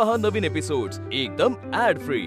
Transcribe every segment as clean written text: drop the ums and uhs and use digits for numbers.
पहा नवीन एपिसोड्स एकदम add free.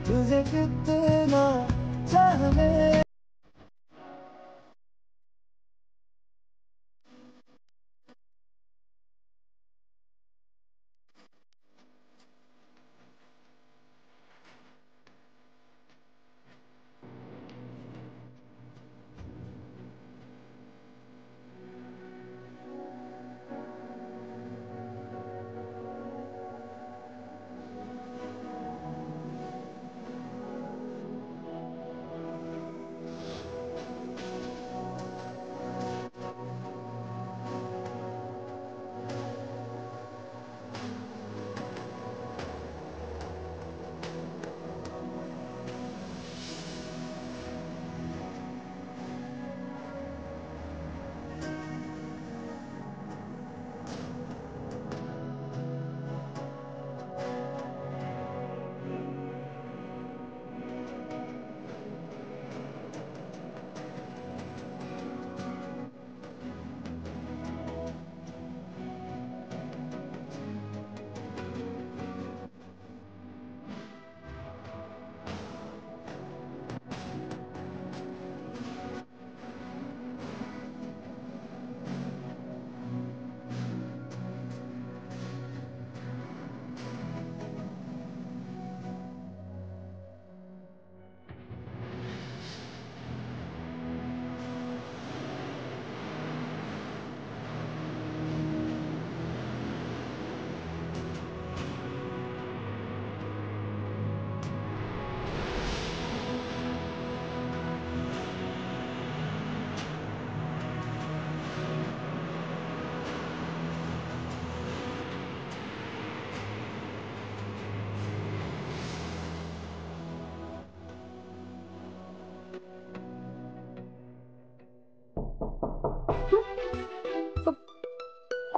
तुझे कितना चाहने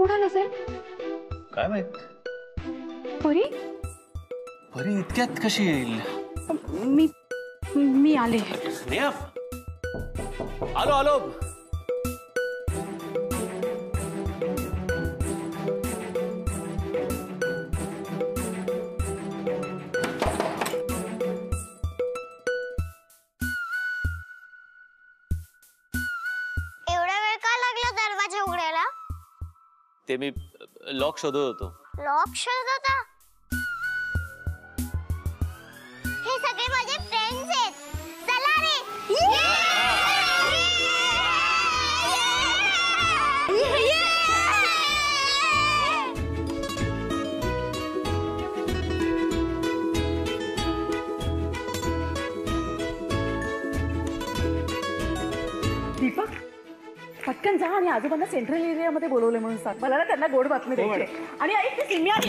कोणाला असेल? काय माहित. परी परी इतक्यात कशी येईल? मी आले. स्नेहा, आलो आलो. एवढा वेळ का लागला दरवाजा उघडायला? ते मी लॉक शोधत होतो. लॉक शोधत होता? हे सगळे माझे फ्रेंड्स आहेत. चला रे. दीपक पटकन जा आणि आजोबांना सेंट्रल एरियामध्ये बोलवले म्हणून सांग. मला ना त्यांना गोड बातमी द्यायची आहे. आणि ऐक ती सिमी आली.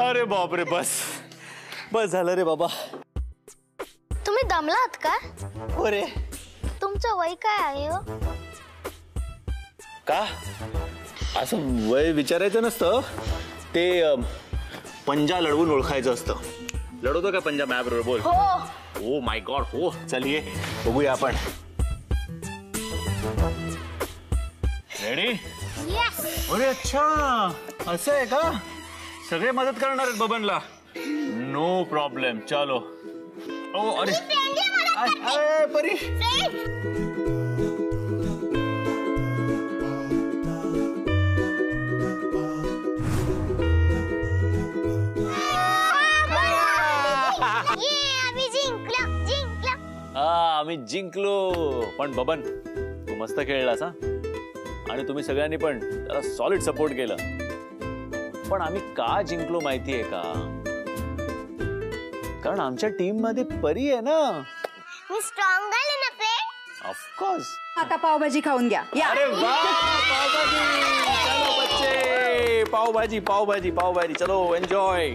अरे बाप रे, बस बस झालं रे बाबा. तुम्ही दमलात का? अरे तुमचं वय काय आहे हो? का असं वय विचारायचं नसतं. ते पंजा लढवून ओळखायचं असतं. लढवतो का पंजा माझ्याबरोबर? बोल. हो. Oh my God. हो चल ये बघूया आपण. रेडी? येस. अरे अच्छा, असं आहे का? सगळे मदत करणार आहेत बबनला. No problem. चलो. ओ अरे अरे परी. आम्ही जिंकलो. पण बबन तू मस्त खेळलास हा. आणि तुम्ही सगळ्यांनी पण त्याला सॉलिड सपोर्ट केलं. पण आम्ही का जिंकलो माहितीये का? कारण आमच्या टीम मध्ये परी आहे ना. मी स्ट्रॉंग आहे ना फ्रेंड. ऑफकोर्स. आता पावभाजी खाऊन घ्या. अरे वाह, पावभाजी. चलो बच्चे, पावभाजी पावभाजी पावभाजी. चलो एन्जॉय.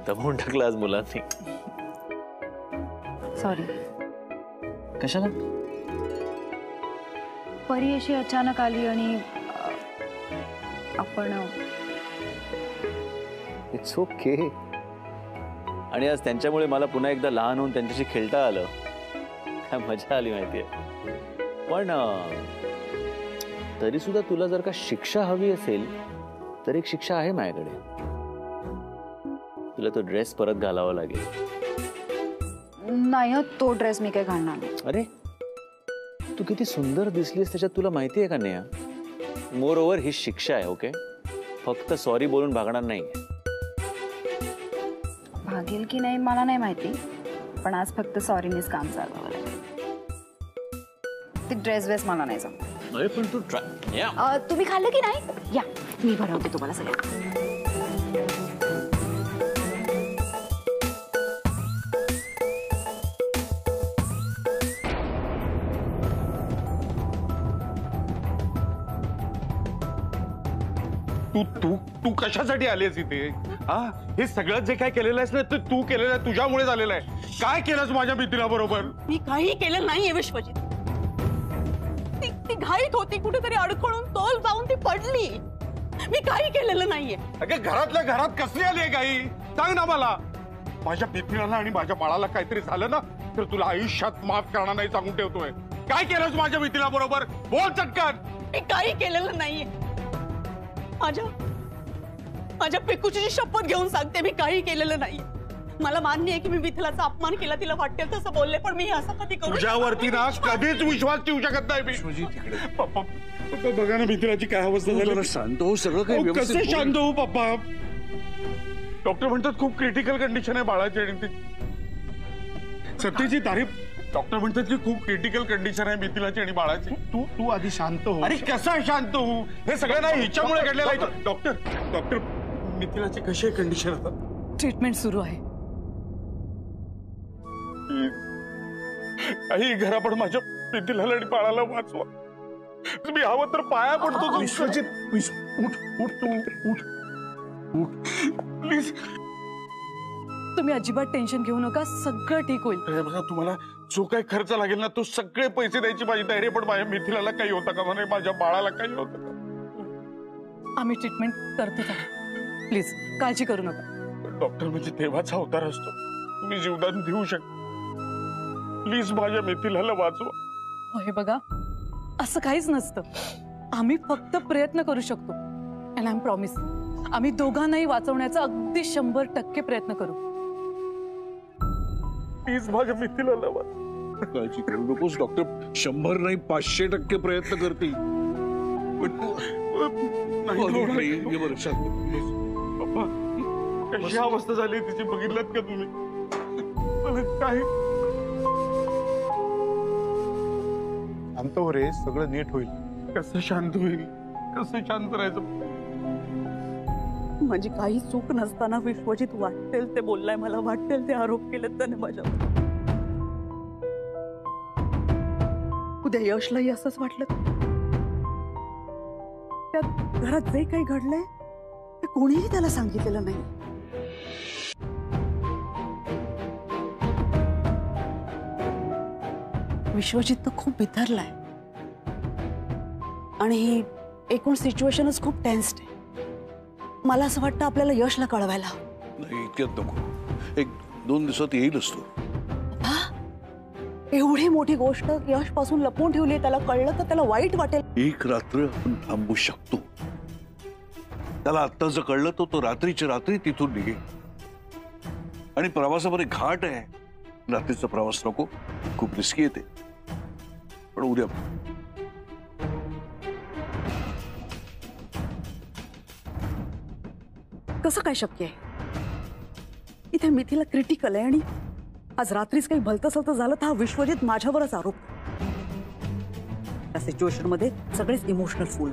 दमवून टाकलं आज मुलांनी. सॉरी. कशाला? परी अशी अचानक आली आणि आपण इट्स ओके. आणि आज त्यांच्यामुळे मला पुन्हा एकदा लहान होऊन त्यांच्याशी खेळता आलं. काय मजा आली माहितीये. पण तरी सुद्धा तुला जर का शिक्षा हवी असेल तर एक शिक्षा आहे माझ्याकडे. तुला तो ड्रेस परत घालावा लागेल. नाही, तो ड्रेस मी काय घालणार नाही. अरे तू किती सुंदर दिसलीस त्याच्यात तुला माहिती आहे का नेहा? मोर ओव्हर ही शिक्षा आहे. ओके, फक्त सॉरी बोलून भागणार नाही. भागेल की नाही मला नाही माहिती, पण आज फक्त सॉरीनेच काम चालवलं. ते ड्रेस वेस मला नाही जमत. अरे पण तू ट्राय. तुम्ही खाल्लं की नाही? या मी भरवते तुम्हाला सगळं. तू तू तू कशासाठी आलीस इथे? हा, हे सगळं जे काय केलेलं आहेस ना ते तू केलेलं आहे, तुझ्यामुळे झालेलं आहे. काय केलंस माझ्या मित्रा बरोबर? मी काही केलं नाहीये विश्वजित. ती घाईत होती, कुठेतरी अडकळून तोल जाऊन ती पडली. मी काही केलेलं नाहीये. अगं घरातल्या घरात कसली आली आहे काही? सांग ना मला. माझ्या मित्राला आणि माझ्या बाळाला काहीतरी झालं ना तर तुला आयुष्यात माफ करणार नाही सांगून ठेवतोय. काय केलंस माझ्या मित्रा बरोबर? बोल चटकन. मी काही केलेलं नाहीये. माझ्या पिकूची शपथ घेऊन सांगते, मी काही केलेलं नाहीये. मला मान्य आहे की मी मिथिलाचा अपमान केला, तिला वाटेल तसं बोलले, पण मी असं कधी करू तुझ्यावरती ना कधीच विश्वास ठेवू शकत नाही मी. पप्पा बघा ना मित्राची काय अवस्था झाली. शांत हो, सगळं काही कसे शांत हो पप्पा? डॉक्टर म्हणतात खूप क्रिटिकल कंडिशन आहे बाळाची आणि ती सत्याची तारीफ. डॉक्टर म्हणतात की खूप क्रिटिकल कंडिशन आहे मिथिलाची आणि बाळाची. तू तू आधी शांत हो. अरे कसं शांत हो? हे सगळं नाही हिच्यामुळे घडलेलं आहे. डॉक्टर मिथिलाची कशी आहे कंडिशन आता? ट्रीटमेंट सुरू आहे. काही घरा पण माझ्या मिथिला आणि बाळाला वाचवा. मी हवं तर पाया पडतो. विश्वजित उठ उठ तू उठ उठ प्लीज. तुम्ही अजिबात टेन्शन घेऊ नका, सगळं ठीक होईल. अरे बघा तुम्हाला जो काही खर्च लागेल ना तो सगळे पैसे द्यायची माझी तयारी, पण माझ्या मिथिलाला काही होतं का म्हणे, माझ्या बाळाला काही होतं का? आम्ही ट्रीटमेंट करतोच आहोत. प्लीज काळजी करू नका. डॉक्टर म्हणजे देवाचा अवतार असतो, तुम्ही जीवदान देऊ शकता. प्लीज माझ्या मिथिलाला वाचवा. हे बघा, असं काहीच नसतं. आम्ही फक्त प्रयत्न करू शकतो. अँड आय एम प्रॉमिस, आम्ही दोघांनाही वाचवण्याचा अगदी 100% प्रयत्न करू. प्लीज माझ्या मिथिलाला वाचवा. काळजी करू नकोस डॉक्टर. 100 नाही 500% प्रयत्न करतील. पण नाही बरं शांत. पप्पा कशी अवस्था झाली तिची बघितलं का तुम्ही? मला काय शांत हो रे, सगळं नीट होईल. कसं शांत होईल? कसं शांत राहायचं? माझी काही चूक नसताना विश्वजित वाटेल ते बोललाय मला, वाटेल ते आरोप केले त्याने माझ्यावर. उद्या यशलाही असंच वाटलं. त्या घरात जे काही घडलंय ते कोणीही त्याला सांगितलेलं नाही. विश्वजित तर खूप बिथरलाय आणि ही एकूण सिच्युएशनच खूप टेन्स्ड आहे. मला असं वाटतं आपल्याला यशला कळवायला. नाही इतक्यात नको, 1-2 दिवसात येईलच तो. एवढी मोठी गोष्ट यश पासून लपवून ठेवली, त्याला कळलं तर त्याला वाईट वाटेल. 1 रात्र आपण थांबू शकतो. त्याला आत्ता जर कळलं तर तो रात्रीच्या रात्री तिथून निघेल. आणि प्रवासामध्ये घाट आहे, रात्रीचा प्रवास नको, खूप रिस्की येते. पण उद्या कसं काय शक्य आहे? इथे मिथिला क्रिटिकल आहे आणि आज रात्रीच काही भलतसलत झालं तर हा विश्वजित माझ्यावरच आरोप. या सिच्युएशन मध्ये सगळेच इमोशनल फुल.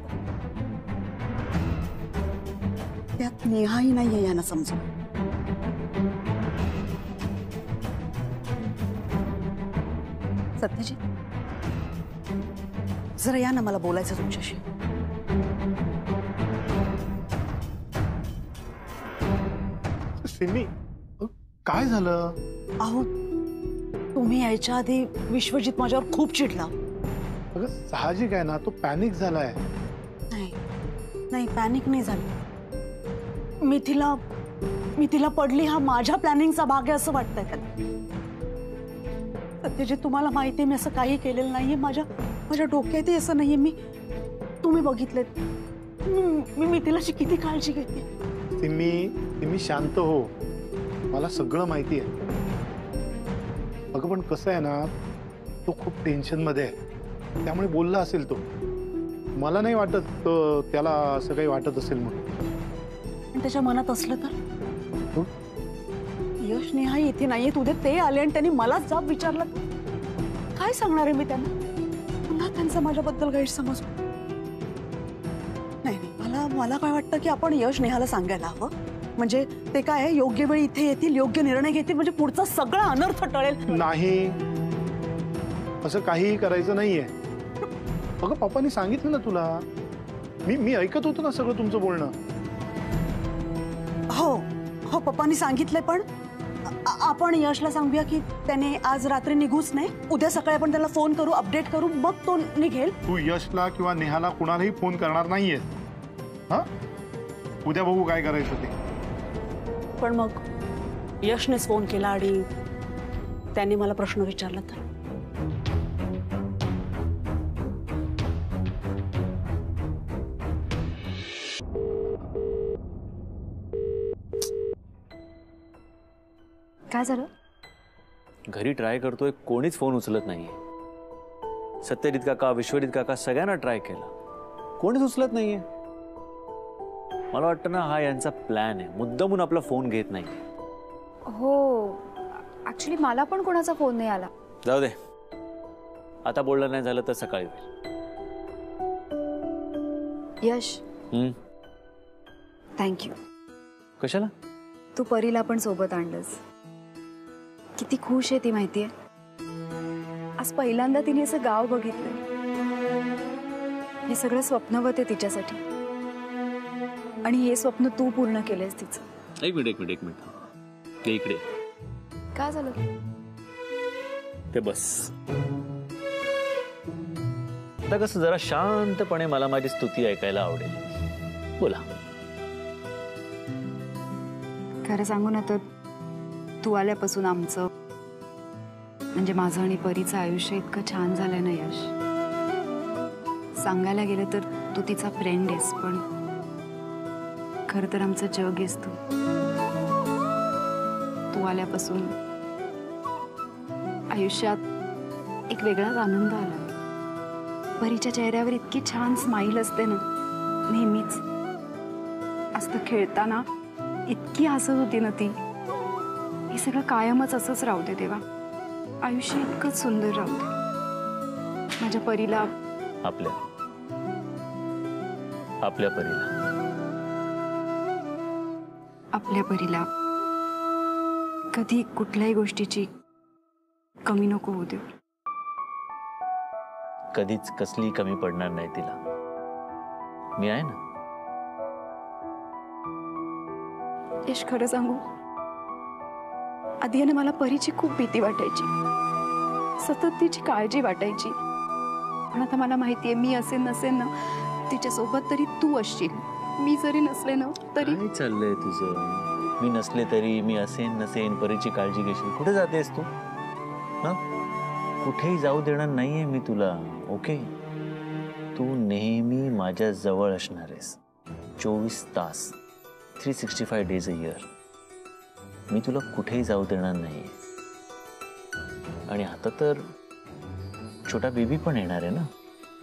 त्यात नेहाही नाहीये यांना समजून. सत्यजी जरा या ना, मला बोलायचं तुमच्याशी. सिमी काय झालं? अहो तुम्ही यायच्या आधी विश्वजित माझ्यावर खूप चिडला. अगं साहजिक आहे ना, तो पॅनिक झालाय. नाही पॅनिक नाही झाली. मिथिला पडली हा माझ्या प्लॅनिंगचा भाग आहे असं वाटतंय त्याला. सत्यजित तुम्हाला माहिती आहे मी असं काही केलेलं नाहीये. माझ्या डोक्यातही असं नाहीये. तुम्ही बघितलेत मी मिथिलाची किती काळजी घेते. सिमी शांत हो, मला सगळं माहिती आहे. अगं पण कसं आहे ना, तो खूप टेन्शन मध्ये आहे, त्यामुळे बोलला असेल तो. मला नाही वाटत त्याला असं काही वाटत असेल म्हणून. त्याच्या मनात असलं तर यश नेहाही इथे नाहीये, उद्या ते आले आणि त्यांनी मलाच जाब विचारला काय सांगणार आहे मी त्यांना? पुन्हा त्यांचा माझ्याबद्दल गैरसमज. नाही मला काय वाटतं की आपण यश नेहाला सांगायला हवं. म्हणजे ते काय आहे, योग्य वेळी इथे येतील, योग्य निर्णय घेतील, म्हणजे पुढचा सगळा अनर्थ टळेल. नाही, असं काहीही करायचं नाहीये. अगं पप्पांनी सांगितलं ना तुला. मी ऐकत होतो ना सगळं तुमचं बोलणं. हो हो पप्पांनी सांगितलंय, पण आपण यशला सांगूया की त्याने आज रात्री निघूच नाही, उद्या सकाळी आपण त्याला फोन करू, अपडेट करू, मग तो निघेल. तू यशला किंवा नेहाला कुणालाही फोन करणार नाहीयेस. हा, उद्या बघू काय करायचं ते. पण मग यशनेच फोन केला आणि त्यांनी मला प्रश्न विचारला तर? काय झालं? घरी ट्राय करतोय, कोणीच फोन उचलत नाहीये. सत्यजित काका, विश्वजित काका सगळ्यांना ट्राय केला, कोणीच उचलत नाहीये. मला वाटतं ना हा यांचा प्लॅन आहे, मुद्दामून आपला फोन घेत नाही. हो, ऍक्च्युली मला पण कोणाचा फोन नाही आला. जाऊ दे, आता बोलणं नाही झालं तर सकाळी होईल. यश, थँक्यू. कशाला? तू परीला पण सोबत आणलंस. किती खुश आहे ती माहितीये. आज पहिल्यांदा तिने असं गाव बघितलंय. हे सगळं स्वप्नवत आहे तिच्यासाठी, आणि हे स्वप्न तू पूर्ण केलंयस तिचं. एक मिनिट ते इकडे. काय झालं? ते बस. आता कसं जरा शांतपणे मला माझी स्तुती ऐकायला आवडेल. बोला. खरं सांगू ना तर तू आल्यापासून आमचं, म्हणजे माझं आणि परीचं आयुष्य इतकं छान झालंय ना यश. सांगायला गेलं तर तू तिचा फ्रेंड आहेस, पण खरं तर आमचं जग आहेस तू. तू आल्यापासून आयुष्यात एक वेगळाच आनंद आला. परीच्या चेहऱ्यावर इतकी छान स्माईल असते ना नेहमीच. असं खेळताना इतकी हसत होती ना ती. हे सगळं कायमच असंच राहू दे देवा. आयुष्य इतकंच सुंदर राहू दे. माझ्या परीला, आपल्या परीला, आपल्या परीला कधी कुठल्याही गोष्टीची कमी नको होऊ देऊ. कधीच कसली कमी पडणार नाही तिला. मी आहे ना. यश, खरं सांगू, आधी मला परीची खूप भीती वाटायची, सतत तिची काळजी वाटायची. पण आता मला माहितीये मी असेन नसेन ना तिच्यासोबत तरी तू असशील. मी जरी नसले ना तरी. काय चाललंय तुझं? मी नसले तरी, मी असेन नसेन, परीची काळजी घेशील. कुठे जातेस तू? हा, कुठेही जाऊ देणार नाहीये मी तुला. ओके, तू नेहमी माझ्या जवळ असणार आहेस. 24 तास, 365 days a year. मी तुला कुठेही जाऊ देणार नाही. आणि आता तर छोटा बेबी पण येणार आहे ना,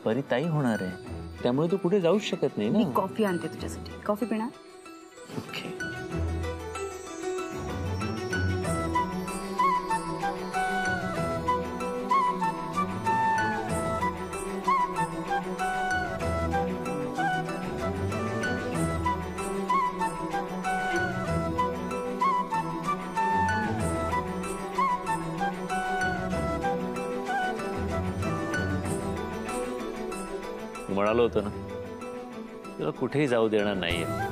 परी ताई होणार आहे, त्यामुळे तू कुठे जाऊच शकत नाही ना. मी कॉफी आणते तुझ्यासाठी. कॉफी पिणार? ओके. म्हणालो होतो ना तुला कुठेही जाऊ देणार नाहीये.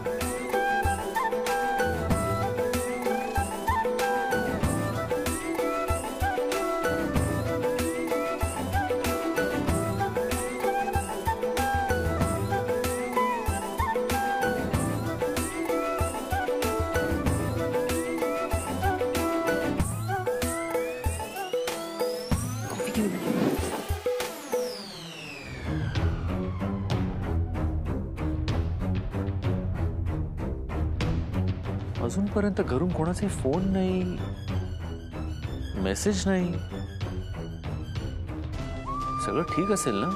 अजूनपर्यंत घरून कोणाचे फोन नाही, मेसेज नाही. सगळं ठीक असेल ना?